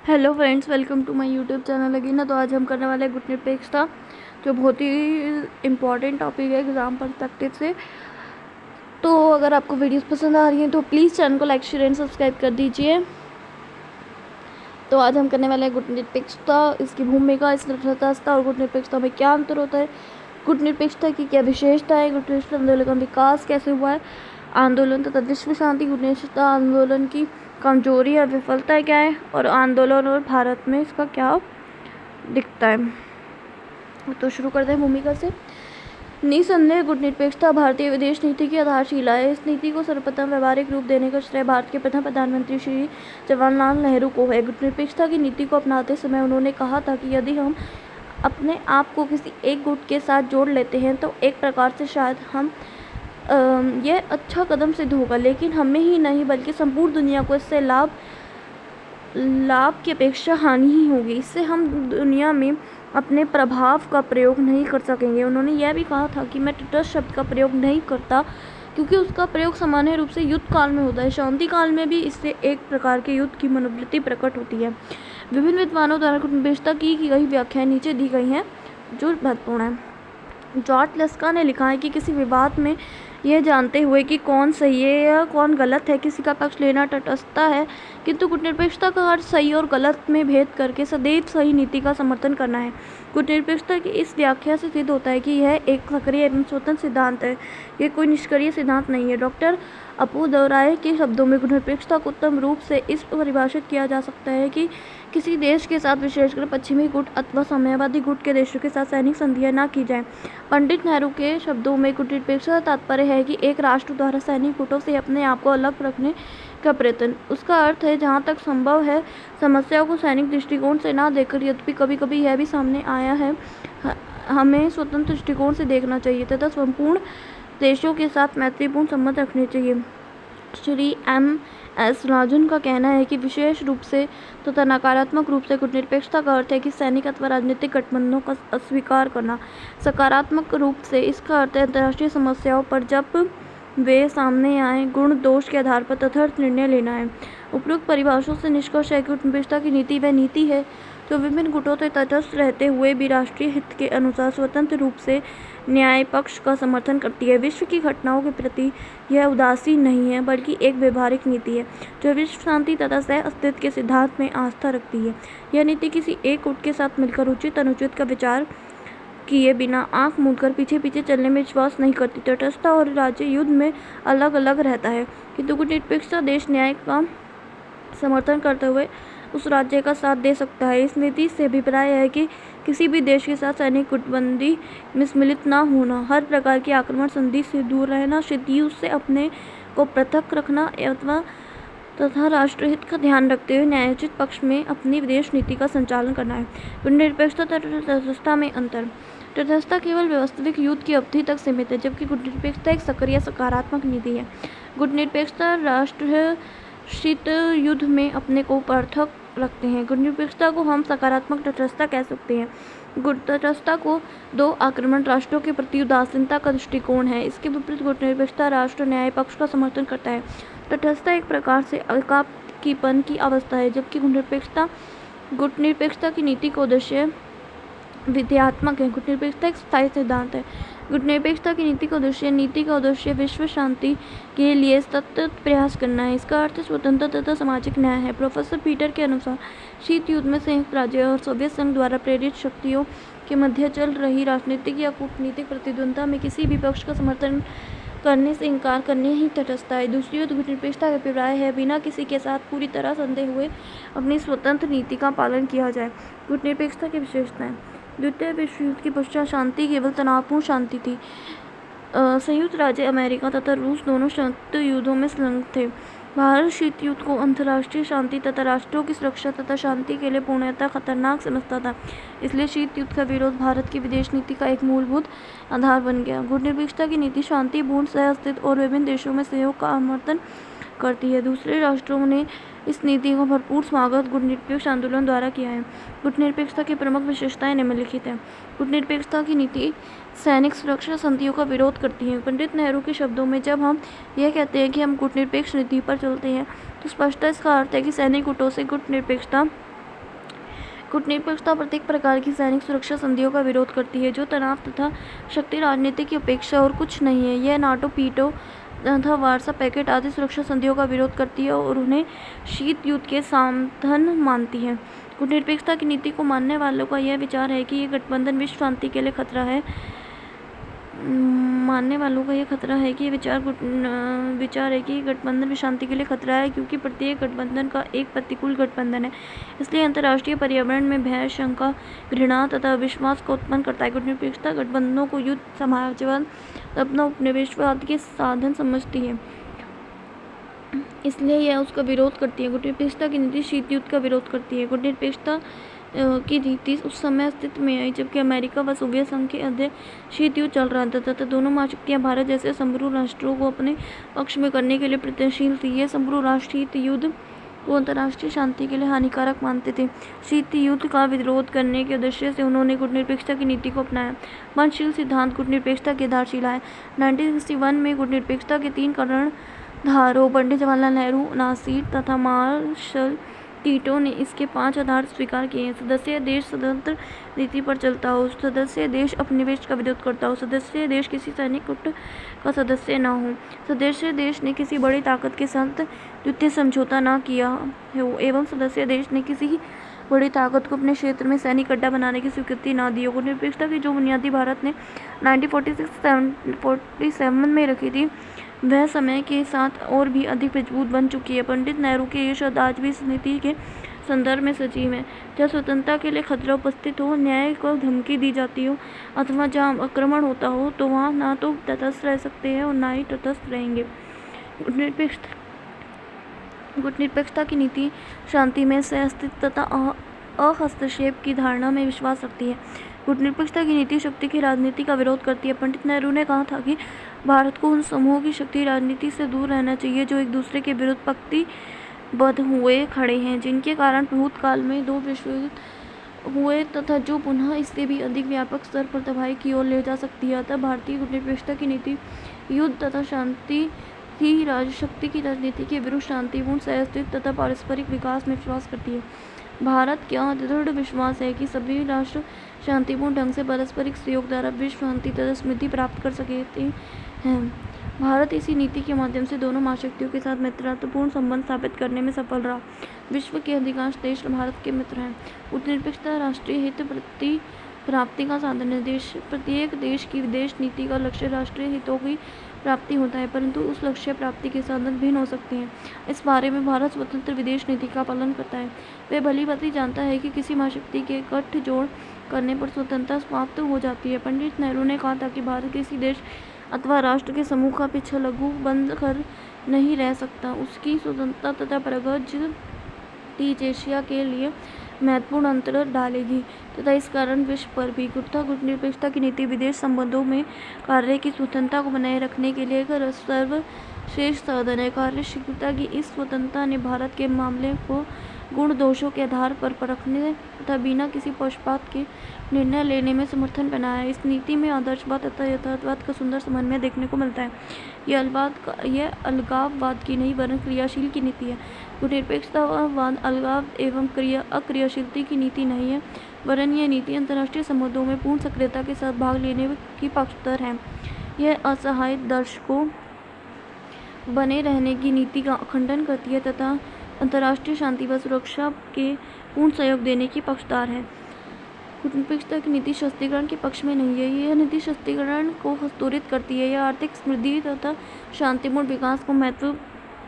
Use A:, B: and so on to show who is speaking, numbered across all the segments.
A: Hello friends, welcome to my YouTube channel again ना। तो आज हम करने वाले हैं गुटनिरपेक्षता, जो बहुत ही इम्पॉर्टेंट टॉपिक है एग्ज़ाम पर्सपेक्टिव से। तो अगर आपको वीडियोस पसंद आ रही हैं तो प्लीज़ चैनल को लाइक शेयर एंड सब्सक्राइब कर दीजिए। तो आज हम करने वाले हैं गुटनिरपेक्षता, इसकी भूमिका, इसकी तटस्थता और गुटनिरपेक्षता में क्या अंतर होता है, गुटनिरपेक्षता की क्या विशेषता है, गुटनिरपेक्षता आंदोलन का विकास कैसे हुआ है, आंदोलन तथा विश्व शांति, गुटनिरपेक्षता आंदोलन की कमजोरी और विफलता क्या है, और आंदोलन और भारत में इसका क्या दिखता है। तो शुरू करते हैं भूमिका से। निसंदेह गुटनिरपेक्षता भारतीय विदेश नीति की आधारशिला है। इस नीति को सर्वप्रथम व्यवहारिक रूप देने का श्रेय भारत के प्रथम प्रधानमंत्री श्री जवाहरलाल नेहरू को है। गुटनिरपेक्षता की नीति को अपनाते समय उन्होंने कहा था कि यदि हम अपने आप को किसी एक गुट के साथ जोड़ लेते हैं तो एक प्रकार से शायद हम यह अच्छा कदम सिद्ध होगा, लेकिन हमें ही नहीं बल्कि संपूर्ण दुनिया को इससे लाभ की अपेक्षा हानि ही होगी। इससे हम दुनिया में अपने प्रभाव का प्रयोग नहीं कर सकेंगे। उन्होंने यह भी कहा था कि मैं तटस्थ शब्द का प्रयोग नहीं करता, क्योंकि उसका प्रयोग सामान्य रूप से युद्ध काल में होता है। शांति काल में भी इससे एक प्रकार के युद्ध की मनोवृत्ति प्रकट होती है। विभिन्न विद्वानों द्वारा गुटनिरपेक्षता की गई व्याख्याएं नीचे दी गई हैं, जो महत्वपूर्ण है। जॉर्ज लस्का ने लिखा है कि किसी विवाद में यह जानते हुए कि कौन सही है या कौन गलत है, किसी का पक्ष लेना तटस्थता है, किंतु गुटनिरपेक्षता का अर्थ सही और गलत में भेद करके सदैव सही नीति का समर्थन करना है। गुटनिरपेक्षता की इस व्याख्या से सिद्ध होता है कि यह एक सक्रिय एवं स्वतंत्र सिद्धांत है, यह कोई निष्क्रिय सिद्धांत नहीं है। डॉक्टर अप्पू-दौराए के शब्दों में गुटनिरपेक्षता को उत्तम रूप से इस परिभाषित किया जा सकता है कि किसी देश के साथ, विशेषकर पश्चिमी गुट अथवा साम्यवादी गुट के देशों के साथ सैनिक संधियां न की जाए। पंडित नेहरू के शब्दों में गुटनिरपेक्षता का तात्पर्य है कि एक राष्ट्र द्वारा सैनिक गुटों से अपने आप को अलग रखने का प्रयत्न। उसका अर्थ है जहाँ तक संभव है समस्याओं को सैनिक दृष्टिकोण से ना देखकर, यद्यपि कभी कभी यह भी सामने आया है, हमें स्वतंत्र दृष्टिकोण से देखना चाहिए तथा संपूर्ण देशों के साथ मैत्रीपूर्ण संबंध रखने चाहिए। श्री M.S. राजन का कहना है कि विशेष रूप से तथा नकारात्मक रूप से गुटनिरपेक्षता का अर्थ है कि सैनिक अथवा राजनीतिक गठबंधनों का अस्वीकार करना। सकारात्मक रूप से इसका अर्थ है अंतर्राष्ट्रीय समस्याओं पर जब वे सामने आए गुण दोष के आधार पर तथार्थ निर्णय लेना है। उपरोक्त परिभाषाओं से निष्कर्ष है कि गुटनिरपेक्षता की नीति वह नीति है जो विभिन्न गुटों से तटस्थ रहते हुए भी राष्ट्रीय हित के अनुसार स्वतंत्र रूप से न्याय पक्ष का समर्थन करती है। विश्व की घटनाओं के प्रति यह उदासीन नहीं है, बल्कि एक व्यवहारिक नीति है जो विश्व शांति तथा सह अस्तित्व के सिद्धांत में आस्था रखती है। यह नीति किसी एक गुट के साथ मिलकर उचित अनुचित का विचार किए बिना आंख मूंदकर पीछे पीछे चलने में विश्वास नहीं करती। तटस्थता और राज्य युद्ध में अलग अलग रहता है, किंतु गुटनिरपेक्षता देश न्याय का समर्थन करते हुए उस राज्य का साथ दे सकता है। इस नीति से अभिप्राय है कि किसी भी देश के साथ सैनिक गुटबंदी में सम्मिलित न होना, हर प्रकार की आक्रमण संधि से दूर रहना, शत्रुओं से अपने को पृथक रखना अथवा तथा राष्ट्रहित का ध्यान रखते हुए न्यायोचित पक्ष में अपनी विदेश नीति का संचालन करना है। गुटनिरपेक्षता तथा तटस्थता में अंतर। तटस्थता केवल वास्तविक युद्ध की अवधि तक सीमित है, जबकि गुटनिरपेक्षता एक सक्रिय सकारात्मक नीति है। गुटनिरपेक्षता राष्ट्र शीत युद्ध में अपने को पृथक रखते हैं। गुटनिरपेक्षता को हम सकारात्मक तटस्थता कह सकते हैं। तटस्थता को दो आक्रमण राष्ट्रों के प्रति उदासीनता का दृष्टिकोण है। इसके विपरीत गुटनिरपेक्षता राष्ट्र न्याय पक्ष का समर्थन करता है। तटस्थता एक प्रकार से एकाकीपन की अवस्था है, जबकि गुटनिरपेक्षता की नीति का उद्देश्य विधेयात्मक है। गुटनिरपेक्षता एक स्थायी सिद्धांत है। गुटनिरपेक्षता की नीति का उद्देश्य विश्व शांति के लिए सतत प्रयास करना है। इसका अर्थ स्वतंत्र तथा सामाजिक न्याय है। प्रोफेसर पीटर के अनुसार शीत युद्ध में संयुक्त राज्य और सोवियत संघ द्वारा प्रेरित शक्तियों के मध्य चल रही राजनीतिक या कूटनीतिक प्रतिद्वंद्विता में किसी भी पक्ष का समर्थन करने से इनकार करने ही तटस्थता है। दूसरी ओर गुटनिरपेक्षता का अभिप्राय है बिना किसी के साथ पूरी तरह संदेह हुए अपनी स्वतंत्र नीति का पालन किया जाए। गुटनिरपेक्षता की विशेषताएं। द्वितीय विश्व युद्ध के पश्चात शांति केवल तनावपूर्ण शांति थी। संयुक्त राज्य अमेरिका तथा रूस दोनों शीत युद्धों में संलग्न थे। भारत शीत युद्ध को अंतर्राष्ट्रीय शांति तथा राष्ट्रों की सुरक्षा तथा शांति के लिए पूर्णतः खतरनाक समझता था। इसलिए शीत युद्ध का विरोध भारत की विदेश नीति का एक मूलभूत आधार बन गया। गुटनिरपेक्षता की नीति शांतिपूर्ण सह अस्तित्व और विभिन्न देशों में सहयोग का समर्थन करती है। दूसरे राष्ट्रों ने इस नीति का भरपूर स्वागत गुटनिरपेक्ष आंदोलन द्वारा किया है। गुटनिरपेक्षता की प्रमुख विशेषताएं निम्नलिखित हैं। गुटनिरपेक्षता की नीति सैनिक सुरक्षा संधियों का विरोध करती है। पंडित नेहरू के शब्दों में जब हम यह कहते हैं कि हम गुटनिरपेक्ष नीति पर चलते हैं तो स्पष्टतः इसका अर्थ है कि सैनिक गुटों से गुटनिरपेक्षता कूटनीतिकता प्रत्येक प्रकार की सैनिक सुरक्षा संधियों का विरोध करती है जो तनाव तथा शक्ति राजनीति की अपेक्षा और कुछ नहीं है। यह नाटो पीटो तथा वार्सा पैकेट आदि सुरक्षा संधियों का विरोध करती है और उन्हें शीत युद्ध के साधन मानती है। कूटनीतिकता की नीति को मानने वालों का यह विचार है कि ये गठबंधन विश्व शांति के लिए खतरा है। मानने वालों का यह खतरा है कि ये विचार है कि गठबंधन विश्व शांति के लिए खतरा है क्योंकि प्रत्येक गठबंधन का एक प्रतिकूल गठबंधन है, इसलिए अंतर्राष्ट्रीय पर्यावरण में भय, शंका, घृणा तथा अविश्वास को उत्पन्न करता है। कूटनीतिकता गठबंधनों को युद्ध, साम्राज्यवाद, अपना उपनिवेशवाद के साधन समझती है, इसलिए यह उसका विरोध करती है। कूटनीतिकता की नीति शीत युद्ध का विरोध करती है। कूटनीतिकता की नीति उस समय अस्तित्व में आई जबकि अमेरिका व सोवियत संघ के मध्य शीत युद्ध चल रहा था तथा दोनों महाशक्तियां भारत जैसे संप्रभु राष्ट्रों को अपने पक्ष में करने के लिए प्रयत्नशील थी। यह संप्रभु राष्ट्र शीत युद्ध को अंतर्राष्ट्रीय शांति के लिए हानिकारक मानते थे। शीत युद्ध का विरोध करने के उद्देश्य से उन्होंने कूटनीतिकता की नीति को अपनाया। पंचशील सिद्धांत कूटनीतिकता की आधारशिला है। 1961 में कूटनीतिकता के 3 कर्णधारों पंडित जवाहरलाल नेहरू, नासिर तथा मार्शल टीटो ने इसके 5 आधार स्वीकार किए हैं। सदस्य देश स्वतंत्र नीति पर चलता हो, सदस्य देश उपनिवेश का विरोध करता हो, सदस्य देश किसी सैनिक गुट का सदस्य न हो, सदस्य देश ने किसी बड़ी ताकत के साथ युद्ध समझौता न किया हो एवं सदस्य देश ने किसी बड़ी ताकत को अपने क्षेत्र में सैनिक अड्डा बनाने की स्वीकृति न दी हो। कूटनीतिकता की जो बुनियादी भारत ने 1947 में रखी थी वह समय के साथ और भी अधिक मजबूत बन चुकी है। पंडित नेहरू के ये शब्द आज भी इस नीति के संदर्भ में सजीव हैं। जहाँ स्वतंत्रता के लिए खतरा उपस्थित हो, न्याय को धमकी दी जाती हो अथवा जहाँ आक्रमण होता हो तो वहाँ ना तो तटस्थ रह सकते हैं और ना ही तटस्थ रहेंगे। कूटनीतिकता की नीति शांति में सहअस्तित्व तथा अहस्तक्षेप की धारणा में विश्वास रखती है। कूटनीतिकता की नीति शक्ति की राजनीति का विरोध करती है। पंडित नेहरू ने कहा था कि भारत को उन समूहों की शक्ति राजनीति से दूर रहना चाहिए जो एक दूसरे के विरुद्ध पंक्तिबद्ध हुए खड़े हैं, जिनके कारण भूतकाल में 2 विश्व युद्ध हुए तथा जो पुनः इससे भी अधिक व्यापक स्तर पर तबाही की ओर ले जा सकती है। अतः भारतीय कूटनीतिकता की नीति युद्ध तथा शांति की राजशक्ति की राजनीति के विरुद्ध शांतिपूर्ण सहअस्तित्व तथा पारस्परिक विकास में विश्वास करती है। भारत का दृढ़ विश्वास है कि सभी राष्ट्र शांतिपूर्ण ढंग से पारस्परिक सहयोग द्वारा विश्व शांति तथा समृद्धि प्राप्त कर सकते हैं। भारत इसी नीति के माध्यम से दोनों महाशक्तियों के साथ मित्रतापूर्ण संबंध स्थापित करने में सफल रहा। विश्व के अधिकांश देश भारत के मित्र हैं। कूटनीतिकता राष्ट्रीय हित प्राप्ति का साधन है। प्रत्येक देश की विदेश नीति का लक्ष्य राष्ट्रीय हितों की प्राप्ति होता है, परंतु उस लक्ष्य प्राप्ति के साधन भिन्न हो सकते हैं। इस बारे में भारत स्वतंत्र विदेश नीति का पालन करता है। वह भली-भांति जानता है कि किसी महाशक्ति के गठजोड़ करने पर स्वतंत्रता समाप्त हो जाती है। पंडित नेहरू ने कहा था कि भारत किसी देश अथवा राष्ट्र के समूह का पीछा लघु बंद कर नहीं रह सकता। उसकी स्वतंत्रता तथा प्रगति एशिया के लिए महत्वपूर्ण अंतर डालेगी तथा इस कारण विश्व पर भी कूटनीतिकता की नीति विदेश संबंधों में कार्य की स्वतंत्रता को बनाए रखने के लिए एक सर्वश्रेष्ठ साधन है। कार्यशीलता की इस स्वतंत्रता ने भारत के मामले को गुण दोषों के आधार पर परखने तथा बिना किसी पक्षपात के निर्णय लेने में समर्थन बनाया है। इस नीति में आदर्शवाद तथा यथार्थवाद का सुंदर समन्वय देखने को मिलता है। यह अलगाववाद की नहीं वरन क्रियाशील की नीति है। कूटनीतिकतावाद अलगाव एवं अक्रियाशीलता की नीति नहीं है, वरन यह नीति अंतर्राष्ट्रीय संबंधों में पूर्ण सक्रियता के साथ भाग लेने की पक्षधर है। यह असहाय दर्शकों बने रहने की नीति का खंडन करती है तथा अंतर्राष्ट्रीय शांति व सुरक्षा के पूर्ण सहयोग देने की पक्षधर है। कूटनीतिकता की नीति शस्त्रीकरण के पक्ष में नहीं है। यह नीति शस्त्रीकरण को हस्तोरित करती है। यह आर्थिक समृद्धि तथा शांतिपूर्ण विकास को महत्व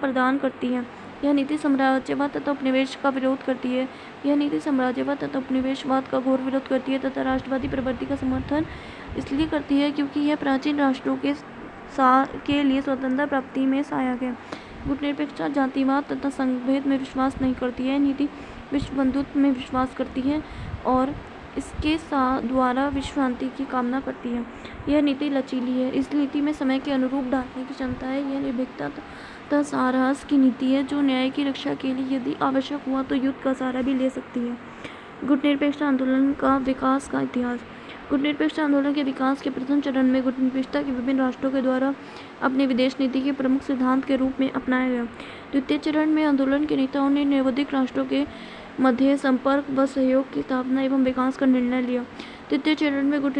A: प्रदान करती है। यह नीति साम्राज्यवाद तथा उपनिवेश का विरोध करती है। यह नीति साम्राज्यवाद तथा उपनिवेशवाद का घोर विरोध करती है तथा राष्ट्रवादी प्रवृत्ति का समर्थन इसलिए करती है क्योंकि यह प्राचीन राष्ट्रों के लिए स्वतंत्रता प्राप्ति में सहायक है। कूटनीतिकता जातिवाद तथा संघभेद में विश्वास नहीं करती है। नीति विश्व बंधुत्व में विश्वास करती है और इसके द्वारा विश्व शांति की कामना करती है। यह नीति लचीली है। इस नीति में समय के अनुरूप ढालने की क्षमता है। यह निर्भीकता तथा साहस की नीति है जो न्याय की रक्षा के लिए यदि आवश्यक हुआ तो युद्ध का सहारा भी ले सकती है। कूटनीतिकता आंदोलन का विकास का इतिहास। गुटनिरपेक्ष आंदोलन के विकास के प्रथम चरण में गुटनिरपेक्षता के विभिन्न राष्ट्रों के द्वारा अपने विदेश नीति के प्रमुख सिद्धांत के रूप में अपनाया गया। द्वितीय चरण में आंदोलन के नेताओं ने निरवधिक राष्ट्रों के मध्य संपर्क व सहयोग की स्थापना एवं विकास का निर्णय लिया। तृतीय चरण में गुट